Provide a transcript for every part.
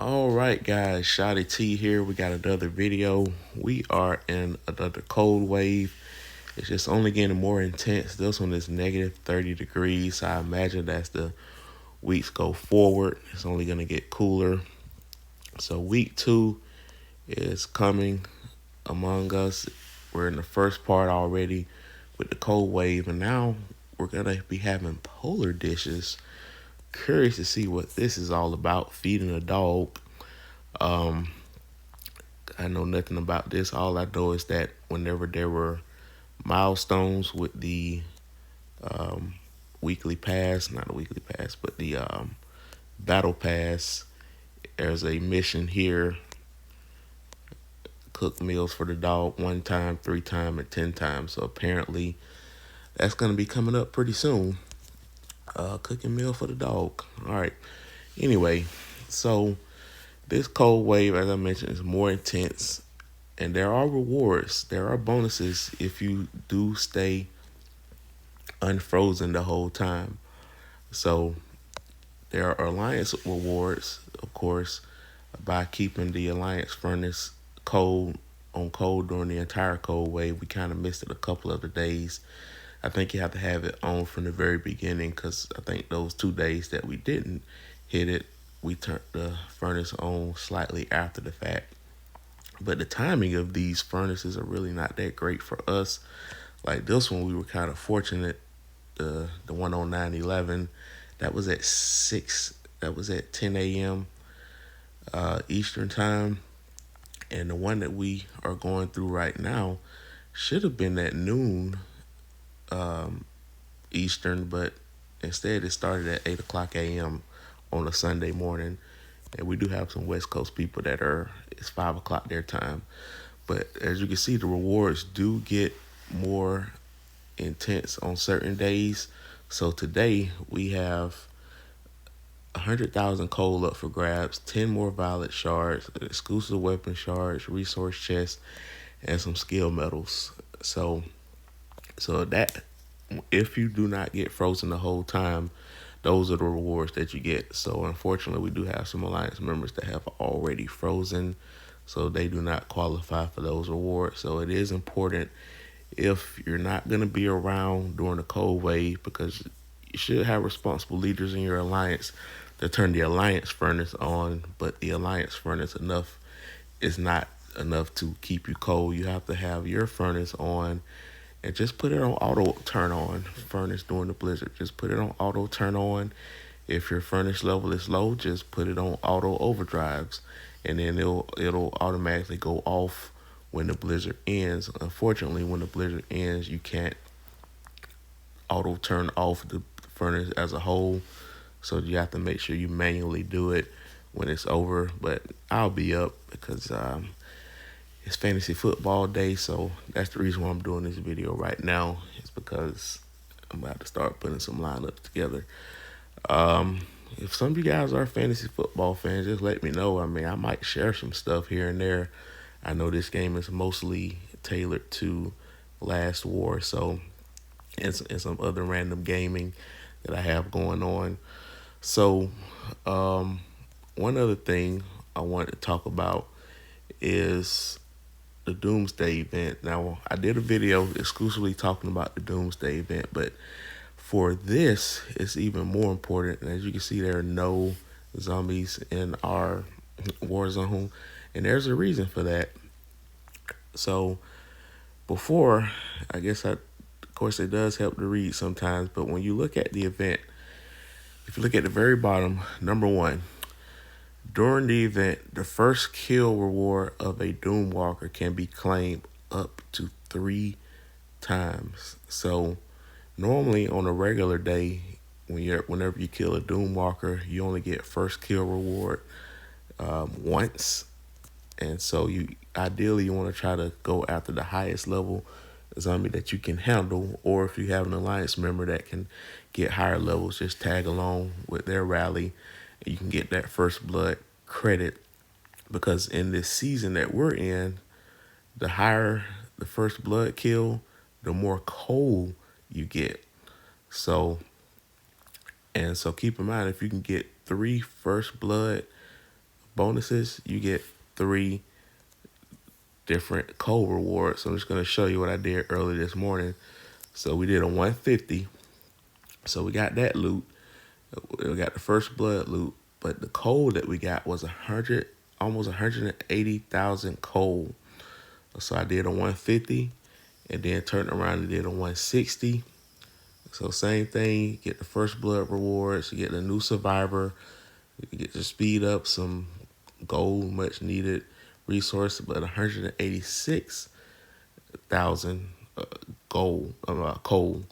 All right, guys, Shotty T here. We got another video. We are in another cold wave. It's just only getting more intense. This one is negative 30 degrees. So I imagine as the weeks go forward, it's only going to get cooler. So week two is coming among us. We're in the first part already with the cold wave, and now we're going to be having polar dishes. Curious to see what this is all about, feeding a dog. Um, I know nothing about this. All I know is that whenever there were milestones with the um, weekly pass, not a weekly pass, but the battle pass, there's a mission here: cook meals for the dog 1 time, 3 time, and 10 times. So apparently that's going to be coming up pretty soon. Cooking meal for the dog. All right. Anyway, so this cold wave, as I mentioned, is more intense. And there are rewards, there are bonuses if you do stay unfrozen the whole time. So there are alliance rewards, of course, by keeping the alliance furnace cold on cold during the entire cold wave. We kind of missed it a couple of the days. I think you have to have it on from the very beginning because I think those 2 days that we didn't hit it, we turned the furnace on slightly after the fact. But the timing of these furnaces are really not that great for us. Like this one, we were kind of fortunate. The one on 9/11, that was at 6. That was at 10 a.m. Eastern time, and the one that we are going through right now should have been at noon um, Eastern, but instead it started at 8 o'clock a.m. on a Sunday morning. And we do have some West Coast people that are it's 5 o'clock their time. But as you can see, the rewards do get more intense on certain days. So today we have 100,000 coal up for grabs, 10 more violet shards, an exclusive weapon shards, resource chest, and some skill medals. So that if you do not get frozen the whole time, those are the rewards that you get. So unfortunately, we do have some alliance members that have already frozen, so they do not qualify for those rewards. So it is important if you're not going to be around during the cold wave, because you should have responsible leaders in your alliance to turn the alliance furnace on, but the alliance furnace enough is not enough to keep you cold. You have to have your furnace on and just put it on auto turn on. Furnace during the blizzard, just put it on auto turn on. If your furnace level is low, just put it on auto overdrives, and then it'll automatically go off when the blizzard ends. Unfortunately, when the blizzard ends, you can't auto turn off the furnace as a whole, so you have to make sure you manually do it when it's over. But I'll be up because it's fantasy football day, so that's the reason why I'm doing this video right now. It's because I'm about to start putting some lineups together. Um, if some of you guys are fantasy football fans, just let me know. I mean, I might share some stuff here and there. I know this game is mostly tailored to Last War, so and some other random gaming that I have going on. So, um, one other thing I wanted to talk about is the Doomsday Event. Now, I did a video exclusively talking about the Doomsday Event, but for this, it's even more important. And as you can see, there are no zombies in our war zone, and there's a reason for that. So, before, I guess of course, it does help to read sometimes, but when you look at the event, if you look at the very bottom, number one, during the event, the first kill reward of a Doomwalker can be claimed up to 3 times. So normally on a regular day, whenever you kill a Doomwalker, you only get first kill reward once, and so you ideally you want to try to go after the highest level zombie that you can handle, or if you have an alliance member that can get higher levels, just tag along with their rally, and you can get that first blood credit. Because in this season that we're in, the higher the first blood kill, the more coal you get. So keep in mind, if you can get 3 first blood bonuses, you get 3 different cold rewards. So I'm just going to show you what I did early this morning. So we did a 150. So we got that loot. We got the first blood loot, but the cold that we got was 100, almost 180,000 cold. So I did a 150, and then turned around and did a 160. So same thing, you get the first blood rewards, you get the new survivor, you get to speed up some gold, much needed resource, but 186,000 gold, coal.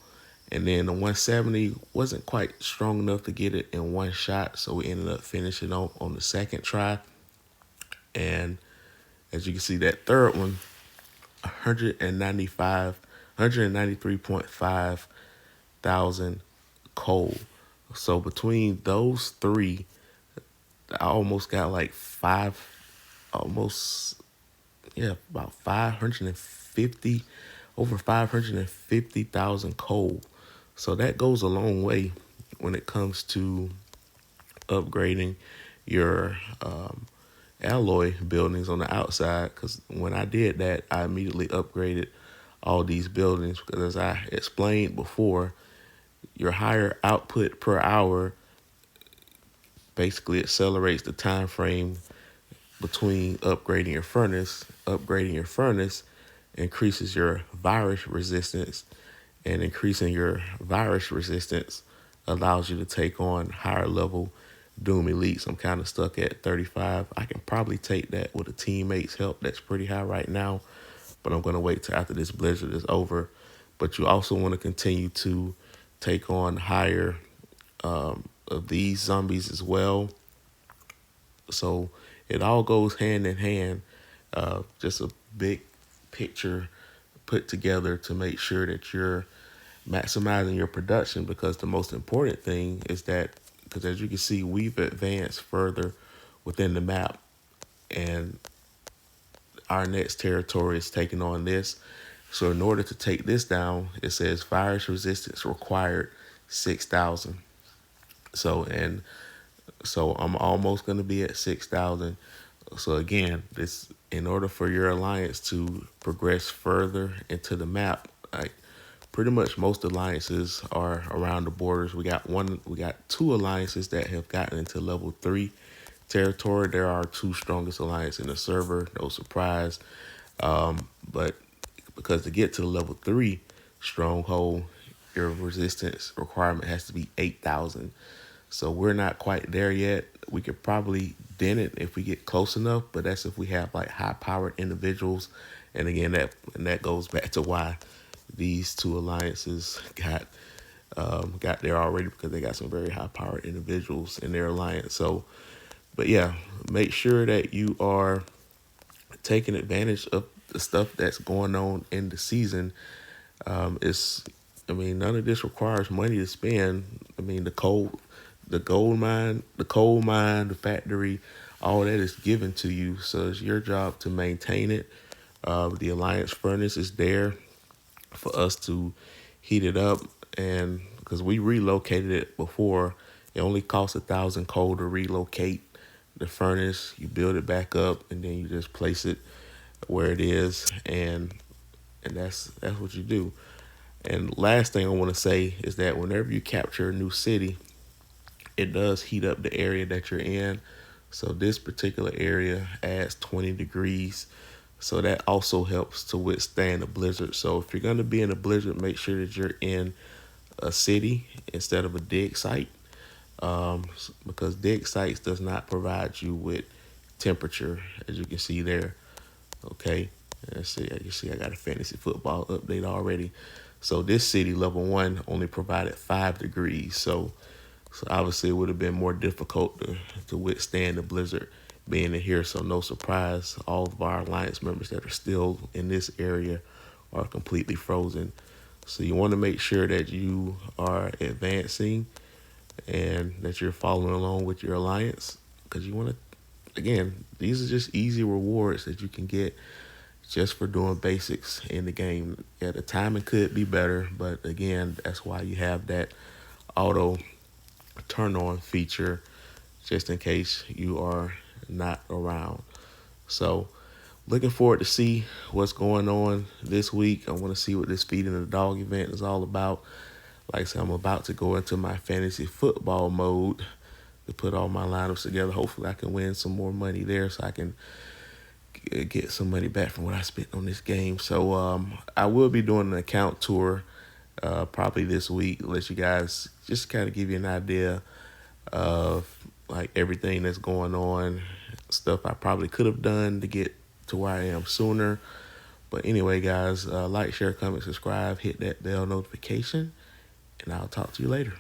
And then the 170 wasn't quite strong enough to get it in one shot, so we ended up finishing on the second try. And as you can see, that third one, 193.5 thousand coal. So between those three, I almost got like almost, about 550, over 550,000 coal. So that goes a long way when it comes to upgrading your alloy buildings on the outside. Because when I did that, I immediately upgraded all these buildings because, as I explained before, your higher output per hour basically accelerates the time frame between upgrading your furnace. Upgrading your furnace increases your virus resistance, and increasing your virus resistance allows you to take on higher level Doom Elites. I'm kind of stuck at 35. I can probably take that with a teammate's help. That's pretty high right now, but I'm going to wait till after this blizzard is over. But you also want to continue to take on higher of these zombies as well. So it all goes hand in hand. Just a big picture put together to make sure that you're maximizing your production, because the most important thing is that, because as you can see, we've advanced further within the map, and our next territory is taking on this. So in order to take this down, it says virus resistance required 6,000. So I'm almost going to be at 6,000. So again, this, in order for your alliance to progress further into the map, like pretty much most alliances are around the borders. We got 2 alliances that have gotten into level 3 territory. There are 2 strongest alliances in the server, no surprise. But because to get to the level 3 stronghold, your resistance requirement has to be 8,000. So we're not quite there yet. We could probably dent it if we get close enough, but that's if we have like high-powered individuals. And again, that goes back to why these 2 alliances got there already, because they got some very high-powered individuals in their alliance. So, but yeah, make sure that you are taking advantage of the stuff that's going on in the season. None of this requires money to spend. I mean, the gold mine, the factory, all that is given to you. So it's your job to maintain it. The Alliance furnace is there for us to heat it up, and because we relocated it before, it only costs 1,000 coal to relocate the furnace. You build it back up, and then you just place it where it is, and that's what you do. And last thing I want to say is that whenever you capture a new city, it does heat up the area that you're in. So this particular area adds 20 degrees. So that also helps to withstand a blizzard. So if you're going to be in a blizzard, make sure that you're in a city instead of a dig site, because dig sites does not provide you with temperature, as you can see there. Okay, let's see. You see, I got a fantasy football update already. So this city, level 1, only provided 5 degrees. So obviously it would have been more difficult to withstand the blizzard being in here. So no surprise, all of our alliance members that are still in this area are completely frozen. So you want to make sure that you are advancing and that you're following along with your alliance, because you want to, again, these are just easy rewards that you can get just for doing basics in the game. Yeah, the timing could be better, but again, that's why you have that auto turn on feature, just in case you are not around. So looking forward to see what's going on this week. I want to see what this feeding the dog event is all about. Like I said, I'm about to go into my fantasy football mode to put all my lineups together. Hopefully I can win some more money there so I can get some money back from what I spent on this game. So I will be doing an account tour probably this week. Let you guys just kind of give you an idea of like everything that's going on, stuff I probably could have done to get to where I am sooner. But anyway, guys, like, share, comment, subscribe, hit that bell notification, and I'll talk to you later.